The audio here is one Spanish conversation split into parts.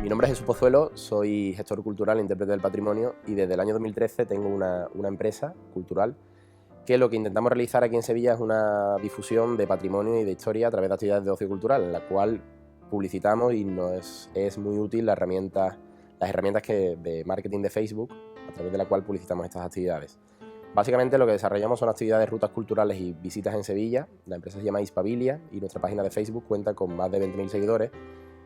Mi nombre es Jesús Pozuelo, soy gestor cultural e intérprete del patrimonio y desde el año 2013 tengo una empresa cultural que lo que intentamos realizar aquí en Sevilla es una difusión de patrimonio y de historia a través de actividades de ocio cultural, en la cual publicitamos y nos es muy útil las herramientas de marketing de Facebook, a través de la cual publicitamos estas actividades. Básicamente lo que desarrollamos son actividades, rutas culturales y visitas en Sevilla. La empresa se llama Hispabilia y nuestra página de Facebook cuenta con más de 20.000 seguidores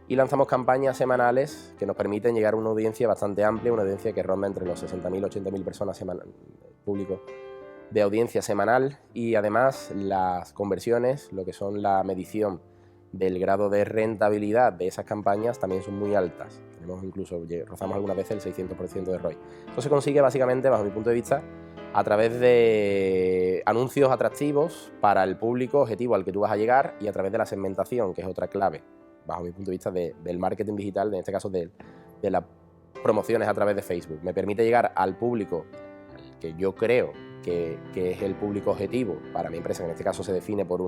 y lanzamos campañas semanales que nos permiten llegar a una audiencia bastante amplia, una audiencia que ronda entre los 60.000 y 80.000 personas público de audiencia semanal, y además las conversiones, lo que son la medición del grado de rentabilidad de esas campañas, también son muy altas. Rozamos algunas veces el 600% de ROI. Esto se consigue básicamente, bajo mi punto de vista, a través de anuncios atractivos para el público objetivo al que tú vas a llegar y a través de la segmentación, que es otra clave, bajo mi punto de vista, del marketing digital, en este caso de las promociones a través de Facebook. Me permite llegar al público que yo creo que es el público objetivo para mi empresa, que en este caso se define por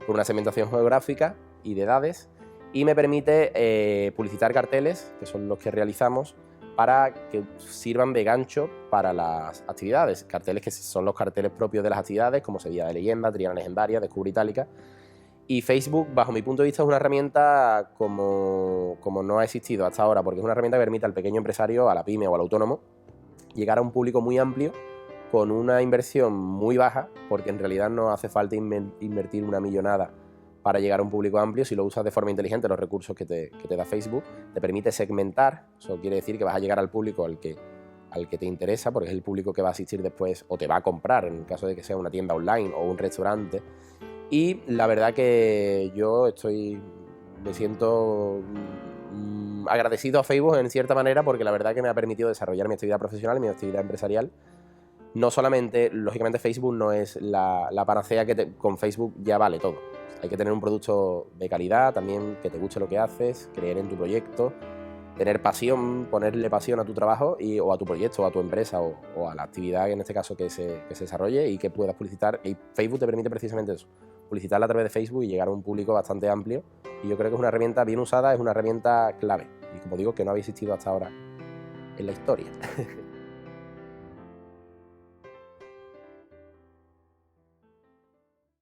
una segmentación geográfica y de edades, y me permite publicitar carteles, que son los que realizamos, para que sirvan de gancho para las actividades. Carteles que son los carteles propios de las actividades, como Sevilla de Leyenda, Triana Legendaria, Descubre Itálica. Y Facebook, bajo mi punto de vista, es una herramienta como no ha existido hasta ahora, porque es una herramienta que permite al pequeño empresario, a la pyme o al autónomo, llegar a un público muy amplio con una inversión muy baja, porque en realidad no hace falta invertir una millonada para llegar a un público amplio. Si lo usas de forma inteligente, los recursos que te da Facebook te permite segmentar. Eso quiere decir que vas a llegar al público al que te interesa, porque es el público que va a asistir después o te va a comprar, en el caso de que sea una tienda online o un restaurante. Y la verdad que yo me siento agradecido a Facebook en cierta manera, porque la verdad que me ha permitido desarrollar mi actividad profesional y mi actividad empresarial. No solamente, lógicamente Facebook no es la panacea, con Facebook ya vale todo. Hay que tener un producto de calidad, también que te guste lo que haces, creer en tu proyecto, tener pasión, ponerle pasión a tu trabajo o a tu proyecto, o a tu empresa, o a la actividad en este caso que se desarrolle y que puedas publicitar. Y Facebook te permite precisamente eso, publicitarla a través de Facebook y llegar a un público bastante amplio. Y yo creo que es una herramienta bien usada, es una herramienta clave. Y como digo, que no había existido hasta ahora en la historia.